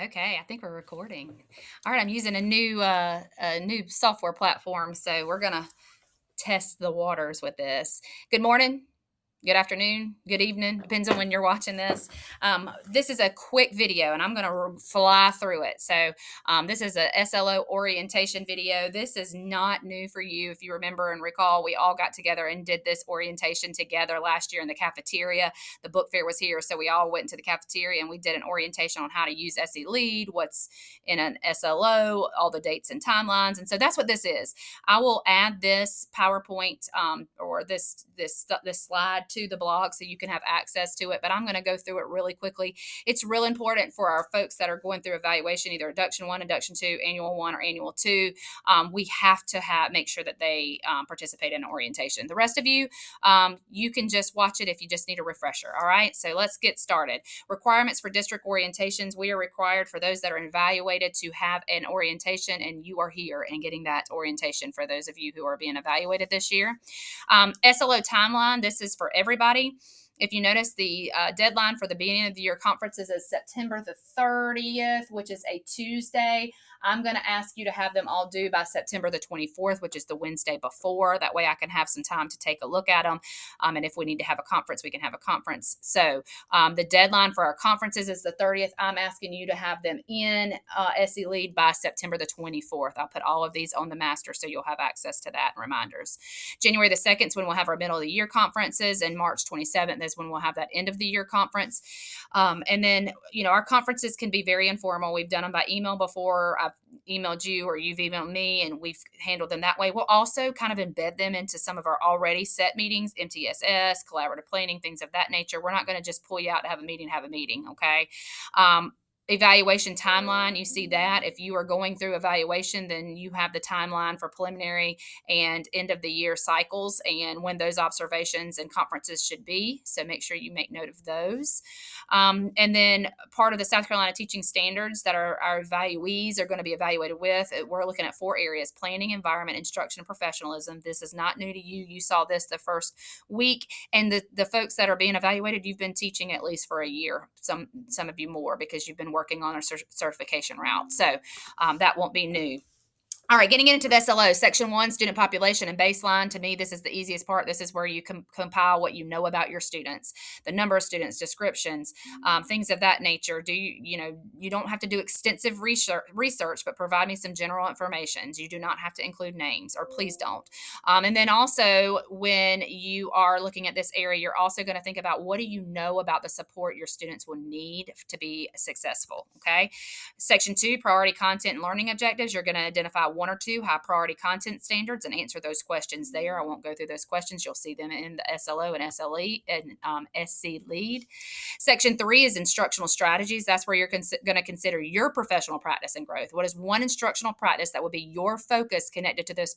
Okay, I think we're recording. All right, I'm using a new software platform, so we're gonna test the waters with this. Good morning, good afternoon, good evening, depends on when you're watching this. This is a quick video, and I'm gonna fly through it. This is a SLO orientation video. This is not new for you. If you remember and recall, we all got together and did this orientation together last year in the cafeteria. The book fair was here, so we all went into the cafeteria and we did an orientation on how to use SE Lead, what's in an SLO, all the dates and timelines. And so that's what this is. I will add this PowerPoint or this slide to the blog so you can have access to it. But I'm going to go through it really quickly. It's real important for our folks that are going through evaluation, either Induction 1, Induction 2, Annual 1, or Annual 2. We have to make sure that they participate in orientation. The rest of you, you can just watch it if you just need a refresher. All right, so let's get started. Requirements for district orientations. We are required for those that are evaluated to have an orientation, and you are here and getting that orientation for those of you who are being evaluated this year. SLO timeline. This is for everybody. If you notice, the deadline for the beginning of the year conferences is September the 30th, which is a Tuesday. I'm going to ask you to have them all due by September the 24th, which is the Wednesday before. That way I can have some time to take a look at them. And if we need to have a conference, we can have a conference. The deadline for our conferences is the 30th. I'm asking you to have them in SE Lead by September the 24th. I'll put all of these on the master so you'll have access to that and reminders. January the 2nd is when we'll have our middle of the year conferences, and March 27th is when we'll have that end of the year conference. And then, our conferences can be very informal. We've done them by email before. I've emailed you or you've emailed me, and we've handled them that way. We'll also kind of embed them into some of our already set meetings, MTSS, collaborative planning, things of that nature. We're not going to just pull you out to have a meeting, okay? Evaluation timeline, you see that. If you are going through evaluation, then you have the timeline for preliminary and end of the year cycles and when those observations and conferences should be. So make sure you make note of those. And then part of the South Carolina teaching standards that our evaluees are going to be evaluated with, we're looking at 4 areas: planning, environment, instruction, and professionalism. This is not new to you. You saw this the first week. And the folks that are being evaluated, you've been teaching at least for a year, some of you more, because you've been working on a certification route. So that won't be new. All right, getting into the SLO, Section 1, student population and baseline. To me, this is the easiest part. This is where you compile what you know about your students, the number of students, descriptions, things of that nature. You don't have to do extensive research, but provide me some general information. You do not have to include names, or please don't. And then also, when you are looking at this area, you're also going to think about what do you know about the support your students will need to be successful, okay? Section 2, priority content and learning objectives. You're going to identify 1 or 2 high priority content standards and answer those questions there. I won't go through those questions. You'll see them in the SLO and SLE and SC Lead. Section 3 is instructional strategies. That's where you're going to consider your professional practice and growth. What is one instructional practice that will be your focus connected to this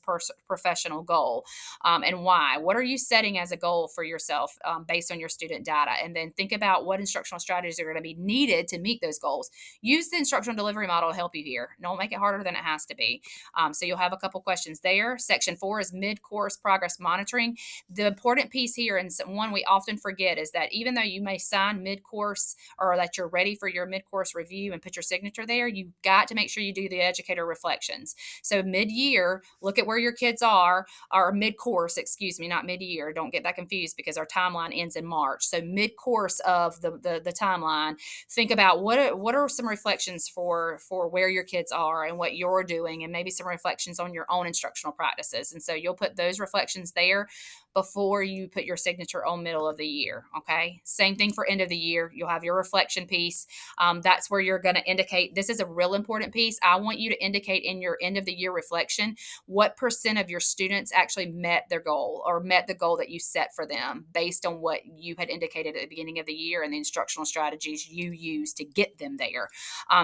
professional goal, and why? What are you setting as a goal for yourself based on your student data? And then think about what instructional strategies are going to be needed to meet those goals. Use the instructional delivery model to help you here. Don't make it harder than it has to be. So you'll have a couple questions there. Section 4 is mid-course progress monitoring. The important piece here, and one we often forget, is that even though you may sign mid-course or that you're ready for your mid-course review and put your signature there, you've got to make sure you do the educator reflections. So mid-year, look at where your kids are, or mid-course, excuse me, not mid-year. Don't get that confused because our timeline ends in March. So mid-course of the timeline, think about what are some reflections for where your kids are and what you're doing, and maybe some reflections on your own instructional practices. And so you'll put those reflections there before you put your signature on middle of the year. Okay. Same thing for end of the year. You'll have your reflection piece. That's where you're going to indicate, this is a real important piece. I want you to indicate in your end of the year reflection what % of your students actually met their goal or met the goal that you set for them based on what you had indicated at the beginning of the year and the instructional strategies you use to get them there.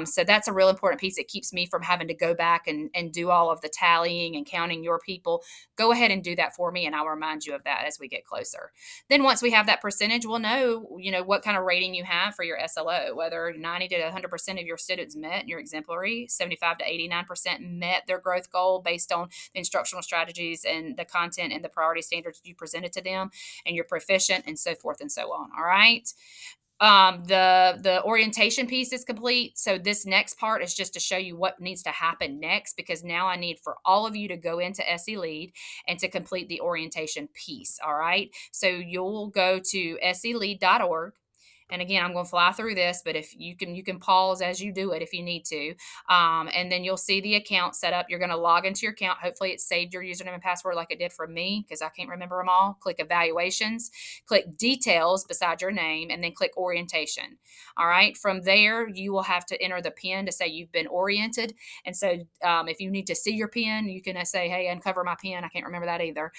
So that's a real important piece. It keeps me from having to go back and do all of the tallying and counting your people. Go ahead and do that for me, and I'll remind you of that as we get closer. Then once we have that percentage, we'll know, what kind of rating you have for your SLO, whether 90 to 100% of your students met your exemplary, 75 to 89% met their growth goal based on the instructional strategies and the content and the priority standards you presented to them, and you're proficient, and so forth and so on. All right. The orientation piece is complete. So this next part is just to show you what needs to happen next, because now I need for all of you to go into SE Lead and to complete the orientation piece. All right. So you'll go to SELead.org. And again, I'm going to fly through this, but if you can pause as you do it if you need to. And then you'll see the account set up. You're going to log into your account. Hopefully it saved your username and password like it did for me, because I can't remember them all. Click evaluations, click details beside your name, and then click orientation. All right. From there, you will have to enter the PIN to say you've been oriented. And so if you need to see your PIN, you can say, hey, uncover my PIN. I can't remember that either.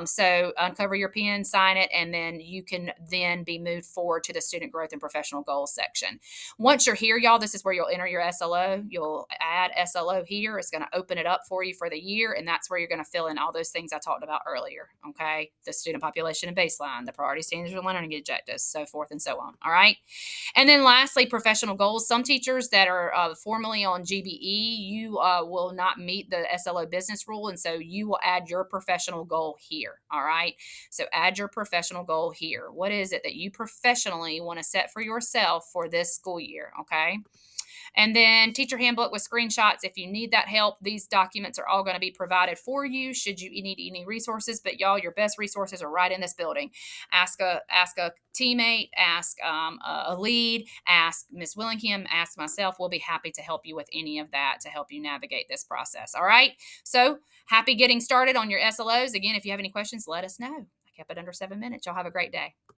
So uncover your PIN, sign it, and then you can then be moved forward to the student growth and professional goals section. Once you're here, y'all, this is where you'll enter your SLO. You'll add SLO here. It's going to open it up for you for the year, and that's where you're going to fill in all those things I talked about earlier. Okay, the student population and baseline, the priority standards and learning objectives, so forth and so on. All right. And then lastly, professional goals. Some teachers that are formally on GBE, you will not meet the SLO business rule. And so you will add your professional goal here. All right. So add your professional goal here. What is it that you professionally want to set for yourself for this school year? Okay. And then teacher handbook with screenshots. If you need that help, these documents are all going to be provided for you should you need any resources. But y'all, your best resources are right in this building. Ask a teammate, ask a lead, ask Miss Willingham, ask myself. We'll be happy to help you with any of that to help you navigate this process. All right. So happy getting started on your SLOs. Again, if you have any questions, let us know. I kept it under 7 minutes. Y'all have a great day.